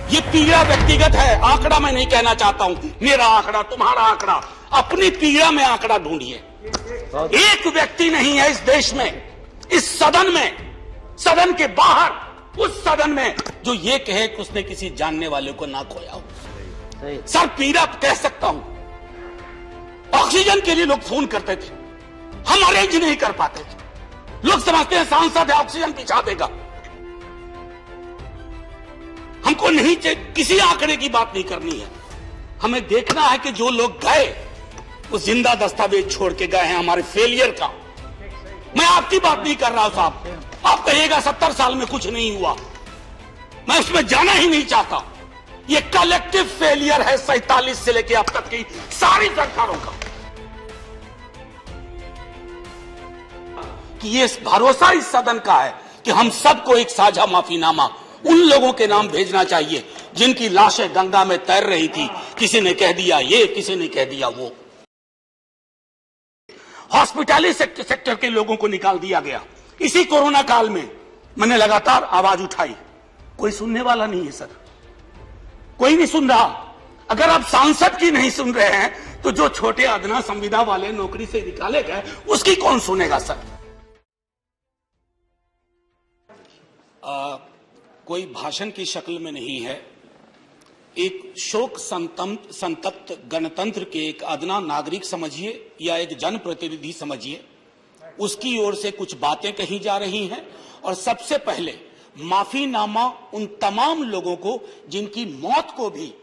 ये पीड़ा व्यक्तिगत है, आंकड़ा मैं नहीं कहना चाहता हूं, मेरा आंकड़ा, तुम्हारा आंकड़ा, अपनी पीड़ा में आंकड़ा ढूंढिए। एक व्यक्ति नहीं है इस देश में, इस सदन में, सदन के बाहर, उस सदन में जो ये कहे कि उसने किसी जानने वाले को ना खोया हो। सर पीड़ा कह सकता हूं, ऑक्सीजन के लिए लोग फोन करते थे, हम अरेंज नहीं कर पाते थे। लोग समझते हैं सांसद है ऑक्सीजन पहुंचा देगा। हमको नहीं किसी आंकड़े की बात नहीं करनी है, हमें देखना है कि जो लोग गए वो जिंदा दस्तावेज छोड़ के गए हैं हमारे फेलियर का। मैं आपकी बात नहीं कर रहा हूं साहब, आप कहिएगा 70 साल में कुछ नहीं हुआ, मैं उसमें जाना ही नहीं चाहता। ये कलेक्टिव फेलियर है 47 से लेकर अब तक की सारी सरकारों का, कि ये भरोसा इस सदन का है कि हम सबको एक साझा माफीनामा उन लोगों के नाम भेजना चाहिए जिनकी लाशें गंगा में तैर रही थी। किसी ने कह दिया ये, किसी ने कह दिया वो। हॉस्पिटैलिटी सेक्टर के लोगों को निकाल दिया गया। इसी कोरोना काल में मैंने लगातार आवाज उठाई, कोई सुनने वाला नहीं है सर, कोई नहीं सुन रहा। अगर आप सांसद की नहीं सुन रहे हैं तो जो छोटे अदना संविदा वाले नौकरी से निकाले गए उसकी कौन सुनेगा सर। कोई भाषण की शक्ल में नहीं है, एक शोक संतप्त गणतंत्र के एक अदना नागरिक समझिए या एक जनप्रतिनिधि समझिए, उसकी ओर से कुछ बातें कही जा रही हैं। और सबसे पहले माफीनामा उन तमाम लोगों को जिनकी मौत को भी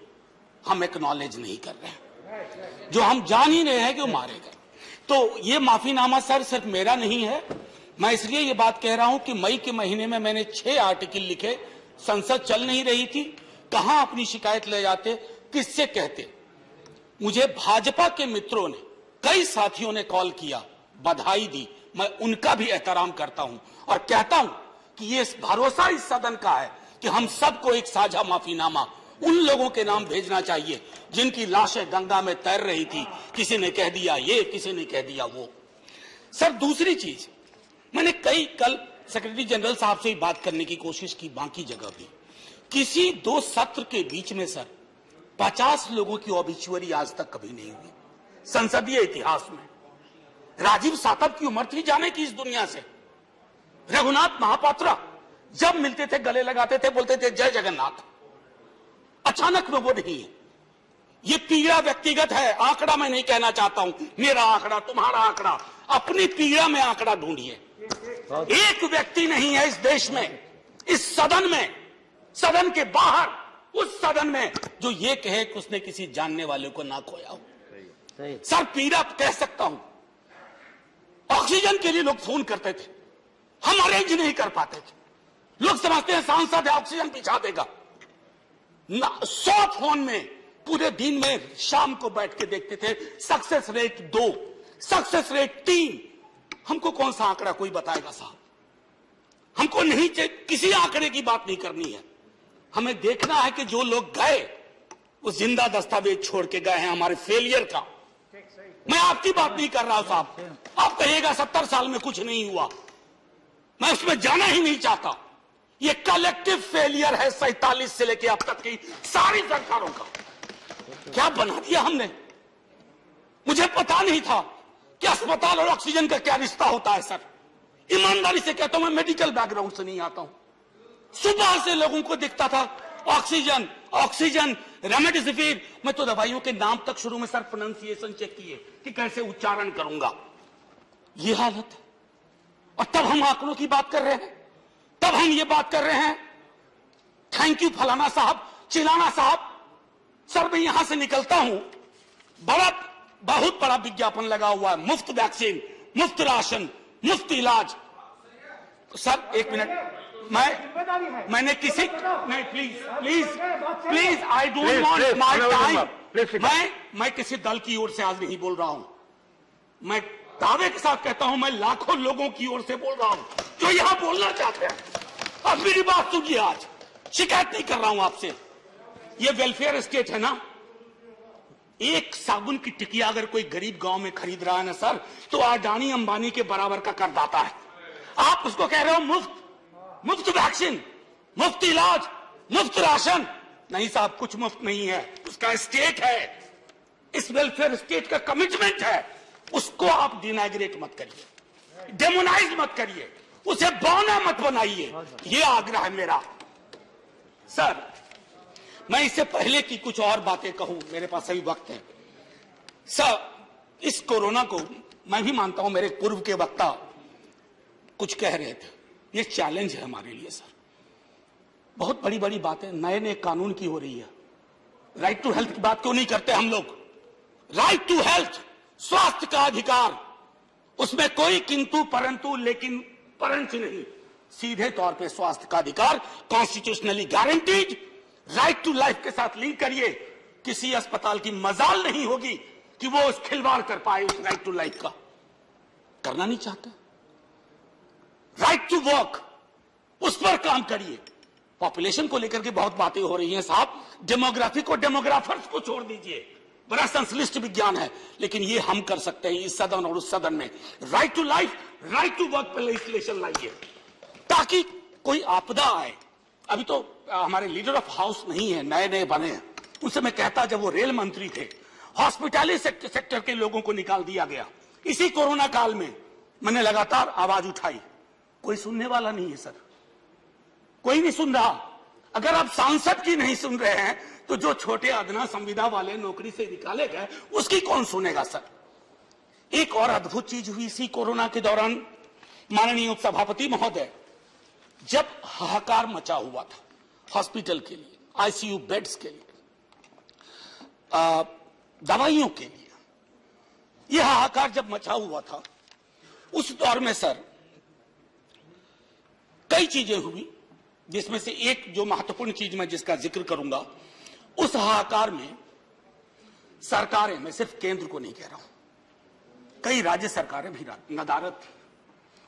हम एक्नॉलेज नहीं कर रहे हैं, जो हम जान ही रहे हैं कि वो मारे गए। तो ये माफीनामा सर सिर्फ मेरा नहीं है, मैं इसलिए ये बात कह रहा हूं कि मई के महीने में मैंने 6 आर्टिकल लिखे। संसद चल नहीं रही थी, कहां अपनी शिकायत ले जाते, किससे कहते। मुझे भाजपा के मित्रों ने, कई साथियों ने कॉल किया, बधाई दी, मैं उनका भी एहतराम करता हूं और कहता हूं कि ये भरोसा इस सदन का है कि हम सबको एक साझा माफीनामा उन लोगों के नाम भेजना चाहिए जिनकी लाशें गंगा में तैर रही थी। किसी ने कह दिया ये, किसी ने कह दिया वो। सर दूसरी चीज, मैंने कल सेक्रेटरी जनरल साहब से बात करने की कोशिश की, बाकी जगह भी। किसी 2 सत्र के बीच में सर 50 लोगों की ऑबिचुअरी आज तक कभी नहीं हुई संसदीय इतिहास में। राजीव सातव की उम्र थी जाने की इस दुनिया से। रघुनाथ महापात्रा जब मिलते थे गले लगाते थे, बोलते थे जय जगन्नाथ। अचानक में वो नहीं है। ये पीड़ा व्यक्तिगत है, आंकड़ा मैं नहीं कहना चाहता हूं, मेरा आंकड़ा, तुम्हारा आंकड़ा, अपनी पीड़ा में आंकड़ा ढूंढिए। एक व्यक्ति नहीं है इस देश में, इस सदन में, सदन के बाहर, उस सदन में जो ये कहे कि उसने किसी जानने वाले को ना खोया हो। सर पीड़ा कह सकता हूं, ऑक्सीजन के लिए लोग फोन करते थे, हम अरेंज नहीं कर पाते थे। लोग समझते हैं सांसद है ऑक्सीजन पहुंचा देगा। 100 फोन में पूरे दिन में शाम को बैठ के देखते थे, सक्सेस रेट 2, सक्सेस रेट 3। हमको कौन सा आंकड़ा कोई बताएगा साहब। हमको नहीं किसी आंकड़े की बात नहीं करनी है, हमें देखना है कि जो लोग गए वो जिंदा दस्तावेज छोड़ के गए हैं हमारे फेलियर का। मैं आपकी बात नहीं कर रहा हूं साहब, आप कहिएगा 70 साल में कुछ नहीं हुआ, मैं उसमें जाना ही नहीं चाहता। ये कलेक्टिव फेलियर है 47 से लेकर अब तक की सारी सरकारों का। क्या बना दिया हमने, मुझे पता नहीं था कि अस्पताल और ऑक्सीजन का क्या रिश्ता होता है सर। ईमानदारी से कहता हूं, मैं मेडिकल बैकग्राउंड से नहीं आता हूं। सुबह से लोगों को दिखता था ऑक्सीजन ऑक्सीजन, रेमडेसिविर। मैं तो दवाइयों के नाम तक शुरू में सर प्रोनाउंसिएशन चेक किए कि कैसे उच्चारण करूंगा। ये हालत है। और तब हम आंकड़ों की बात कर रहे हैं, तब हम ये बात कर रहे हैं थैंक यू फलाना साहब, चिलाना साहब। सर मैं यहां से निकलता हूं, बहुत बड़ा विज्ञापन लगा हुआ है, मुफ्त वैक्सीन, मुफ्त राशन, मुफ्त इलाज। सर एक मिनट, मैंने किसी नहीं, please I don't want my time. मैं किसी दल की ओर से आज नहीं बोल रहा हूं, मैं दावे के साथ कहता हूं, मैं लाखों लोगों की ओर से बोल रहा हूं जो यहां बोलना चाहते हैं। अब मेरी बात सुनिए, आज शिकायत नहीं कर रहा हूं आपसे, ये वेलफेयर स्टेट है ना। एक साबुन की टिकिया अगर कोई गरीब गांव में खरीद रहा है ना सर, तो अडानी अंबानी के बराबर का करदाता है। आप उसको कह रहे हो मुफ्त वैक्सीन, मुफ्त इलाज, मुफ्त राशन। नहीं साहब, कुछ मुफ्त नहीं है, उसका स्टेट है, इस वेलफेयर स्टेट का कमिटमेंट है, उसको आप डिनाइग्रेट मत करिए, डेमोनाइज मत करिए, उसे बौना मत बनाइए, ये आग्रह है मेरा। सर, मैं इससे पहले की कुछ और बातें कहूं, मेरे पास अभी वक्त है। सर, इस कोरोना को मैं भी मानता हूं, मेरे पूर्व के वक्ता कुछ कह रहे थे, ये चैलेंज है हमारे लिए सर। बहुत बड़ी बड़ी बातें नए नए कानून की हो रही है। राइट टू हेल्थ की बात क्यों नहीं करते हम लोग? राइट टू हेल्थ, स्वास्थ्य का अधिकार, उसमें कोई किंतु परंतु लेकिन परंच नहीं, सीधे तौर पे स्वास्थ्य का अधिकार constitutionally guaranteed, right to life के साथ लिंक करिए। किसी अस्पताल की मजाल नहीं होगी कि वो उस खिलवाड़ कर पाए उस राइट टू लाइफ का, करना नहीं चाहते। राइट टू वर्क, उस पर काम करिए। पॉपुलेशन को लेकर के बहुत बातें हो रही हैं साहब, डेमोग्राफी को डेमोग्राफर्स को छोड़ दीजिए, बड़ा संश्लिष्ट विज्ञान है, लेकिन ये हम कर सकते हैं इस सदन और उस सदन में। Right to life, right to work पर लेजिस्लेशन लाइए ताकि कोई आपदा आए। अभी तो हमारे लीडर ऑफ हाउस नहीं है, नए नए बने हैं, उनसे मैं कहता जब वो रेल मंत्री थे, हॉस्पिटैलिटी सेक्टर के लोगों को निकाल दिया गया। इसी कोरोना काल में मैंने लगातार आवाज उठाई, कोई सुनने वाला नहीं है सर, कोई नहीं सुन रहा। अगर आप सांसद की नहीं सुन रहे हैं तो जो छोटे अदना संविदा वाले नौकरी से निकाले गए उसकी कौन सुनेगा सर? एक और अद्भुत चीज हुई इसी कोरोना के दौरान, माननीय उपसभापति महोदय, जब हाहाकार मचा हुआ था हॉस्पिटल के लिए, आईसीयू बेड्स के लिए, दवाइयों के लिए, यह हाहाकार जब मचा हुआ था उस दौर में सर कई चीजें हुई, जिसमें से एक जो महत्वपूर्ण चीज मैं जिसका जिक्र करूंगा, उस हाहाकार में सरकारें, मैं सिर्फ केंद्र को नहीं कह रहा हूं, कई राज्य सरकारें भी नदारद थी।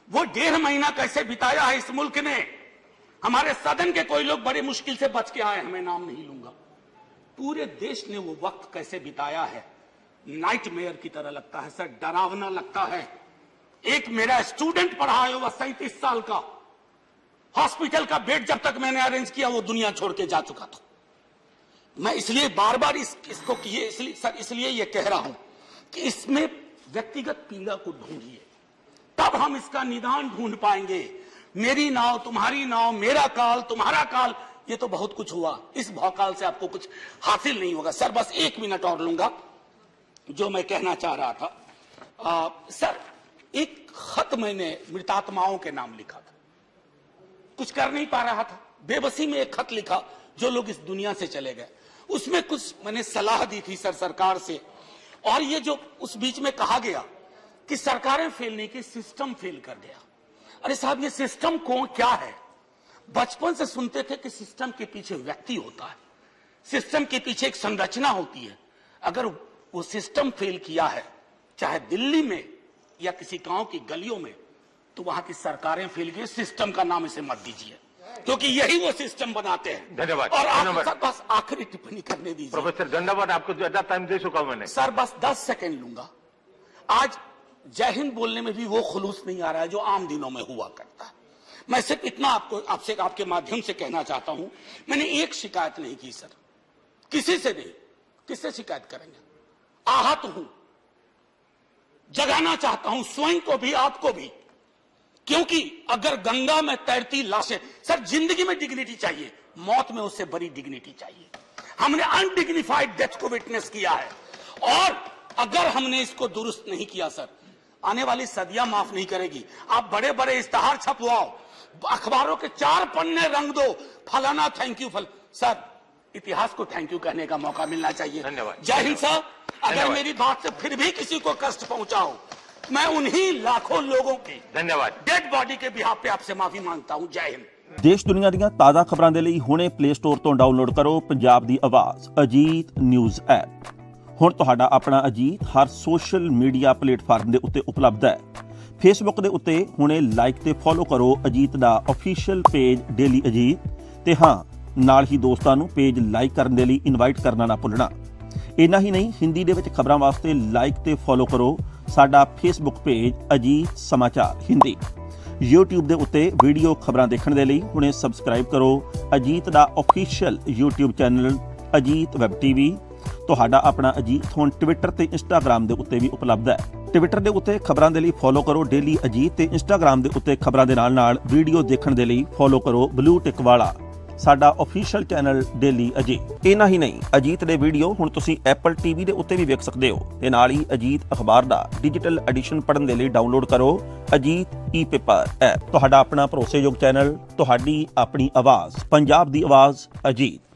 वो 1.5 महीना कैसे बिताया है इस मुल्क ने, हमारे सदन के कोई लोग बड़े मुश्किल से बच के आए हैं, मैं नाम नहीं लूंगा, पूरे देश ने वो वक्त कैसे बिताया है, नाइटमेयर की तरह लगता है सर, डरावना लगता है। एक मेरा स्टूडेंट पढ़ा है, वह 37 साल का, हॉस्पिटल का बेड जब तक मैंने अरेंज किया वो दुनिया छोड़ के जा चुका था। मैं इसलिए बार बार इसको इसलिए ये कह रहा हूं कि इसमें व्यक्तिगत पीड़ा को ढूंढिए, तब हम इसका निदान ढूंढ पाएंगे। मेरी नाव तुम्हारी नाव, मेरा काल तुम्हारा काल, ये तो बहुत कुछ हुआ, इस भौकाल से आपको कुछ हासिल नहीं होगा। सर बस 1 मिनट और लूंगा, जो मैं कहना चाह रहा था। सर, एक खत मैंने मृतात्माओं के नाम लिखा था, कुछ कर नहीं पा रहा था, बेबसी में एक खत लिखा, जो लोग इस दुनिया से चले गए, उसमें कुछ मैंने सलाह दी थी सर सरकार से। और ये जो उस बीच में कहा गया कि सरकारें फेल नहीं की, सिस्टम फेल कर गया। अरे साहब, ये सिस्टम कौन क्या है? बचपन से सुनते थे कि सिस्टम के पीछे व्यक्ति होता है, सिस्टम के पीछे एक संरचना होती है। अगर वो सिस्टम फेल किया है, चाहे दिल्ली में या किसी गांव की गलियों में, तो वहां की सरकारें फेल गई। सिस्टम का नाम इसे मत दीजिए, क्योंकि यही वो सिस्टम बनाते हैं। धन्यवाद। और आप बस आखिरी टिप्पणी करने दीजिए। प्रोफेसर धन्यवाद, आपको ज्यादा टाइम दे चुका हूं मैंने। सर बस 10 सेकंड लूंगा। आज जय हिंद बोलने में भी वो खुलूस नहीं आ रहा है जो आम दिनों में हुआ करता है। मैं सिर्फ इतना आपसे आपके माध्यम से कहना चाहता हूं, मैंने एक शिकायत नहीं की सर, किसी से नहीं। किससे शिकायत करेंगे? आहत हूं, जगाना चाहता हूं स्वयं को भी, आपको भी, क्योंकि अगर गंगा में तैरती लाशें, सर जिंदगी में डिग्निटी चाहिए, मौत में उससे बड़ी डिग्निटी चाहिए। हमने अनडिग्निफाइड डेथ को विटनेस किया है, और अगर हमने इसको दुरुस्त नहीं किया सर, आने वाली सदियां माफ नहीं करेगी। आप बड़े बड़े इश्तहार छपवाओ, अखबारों के 4 पन्ने रंग दो, फलाना थैंक यू सर, इतिहास को थैंक यू कहने का मौका मिलना चाहिए। धन्यवाद। जय हिंद सर। अगर मेरी बात से फिर भी किसी को कष्ट पहुंचा हो, मैं उन्हीं लाखों लोगों की धन्यवाद डेड बॉडी के बिहाफ पे आपसे माफी मांगता हूं। जय हिंद। देश दुनिया ਦੀਆਂ ਤਾਜ਼ਾ ਖਬਰਾਂ ਦੇ ਲਈ ਹੁਣੇ ਪਲੇ ਸਟੋਰ ਤੋਂ ਡਾਊਨਲੋਡ ਕਰੋ ਪੰਜਾਬ ਦੀ ਆਵਾਜ਼ ਅਜੀਤ ਨਿਊਜ਼ ਐਪ। ਹੁਣ ਤੁਹਾਡਾ ਆਪਣਾ ਅਜੀਤ ਹਰ ਸੋਸ਼ਲ ਮੀਡੀਆ ਪਲੇਟਫਾਰਮ ਦੇ ਉੱਤੇ ਉਪਲਬਧ ਹੈ। ਫੇਸਬੁੱਕ ਦੇ ਉੱਤੇ ਹੁਣੇ ਲਾਈਕ ਤੇ ਫੋਲੋ ਕਰੋ ਅਜੀਤ ਦਾ ਅਫੀਸ਼ੀਅਲ ਪੇਜ ਡੇਲੀ ਅਜੀਤ, ਤੇ ਹਾਂ ਨਾਲ ਹੀ ਦੋਸਤਾਂ ਨੂੰ ਪੇਜ ਲਾਈਕ ਕਰਨ ਦੇ ਲਈ ਇਨਵਾਈਟ ਕਰਨਾ ਨਾ ਭੁੱਲਣਾ। ਇੰਨਾ ਹੀ ਨਹੀਂ, ਹਿੰਦੀ ਦੇ ਵਿੱਚ ਖਬਰਾਂ ਵਾਸਤੇ ਲਾਈਕ ਤੇ ਫੋਲੋ ਕਰੋ ਸਾਡਾ ਫੇਸਬੁੱਕ ਪੇਜ ਅਜੀਤ ਸਮਾਚਾਰ ਹਿੰਦੀ। YouTube ਦੇ ਉੱਤੇ ਵੀਡੀਓ ਖਬਰਾਂ ਦੇਖਣ ਦੇ ਲਈ ਹੁਣੇ ਸਬਸਕ੍ਰਾਈਬ ਕਰੋ ਅਜੀਤ ਦਾ official YouTube channel Ajit web TV. ਤੁਹਾਡਾ ਆਪਣਾ ਅਜੀਤ ਹੁਣ ਟਵਿੱਟਰ ਤੇ ਇੰਸਟਾਗ੍ਰਾਮ ਦੇ ਉੱਤੇ ਵੀ ਉਪਲਬਧ ਹੈ। ਟਵਿੱਟਰ ਦੇ ਉੱਤੇ ਖਬਰਾਂ ਦੇ ਲਈ ਫੋਲੋ ਕਰੋ ਡੇਲੀ ਅਜੀਤ ਤੇ ਇੰਸਟਾਗ੍ਰਾਮ ਦੇ ਉੱਤੇ ਖਬਰਾਂ ਦੇ ਨਾਲ ਵੀਡੀਓ ਦੇਖਣ ਦੇ ਲਈ ਫੋਲੋ ਕਰੋ ਬਲੂ ਟਿਕ ਵਾਲਾ ਸਾਡਾ ਅਫੀਸ਼ੀਅਲ ਚੈਨਲ ਡੇਲੀ ਅਜੀਤ। ਇੰਨਾ ਹੀ ਨਹੀਂ, ਅਜੀਤ ਦੇ ਵੀਡੀਓ ਹੁਣ ਤੁਸੀਂ ਐਪਲ ਟੀਵੀ ਦੇ ਉੱਤੇ ਵੀ ਵੇਖ ਸਕਦੇ ਹੋ ਤੇ ਨਾਲ ਹੀ ਅਜੀਤ ਅਖਬਾਰ ਦਾ ਡਿਜੀਟਲ ਐਡੀਸ਼ਨ ਪੜ੍ਹਨ ਦੇ ਲਈ ਡਾਊਨਲੋਡ ਕਰੋ ਅਜੀਤ ਈ-ਪੇਪਰ ਐਪ। ਤੁਹਾਡਾ ਆਪਣਾ ਭਰੋਸੇਯੋਗ ਚੈਨਲ, ਤੁਹਾਡੀ ਆਪਣੀ ਆਵਾਜ਼, ਪੰਜਾਬ ਦੀ ਆਵਾਜ਼ ਅਜੀਤ।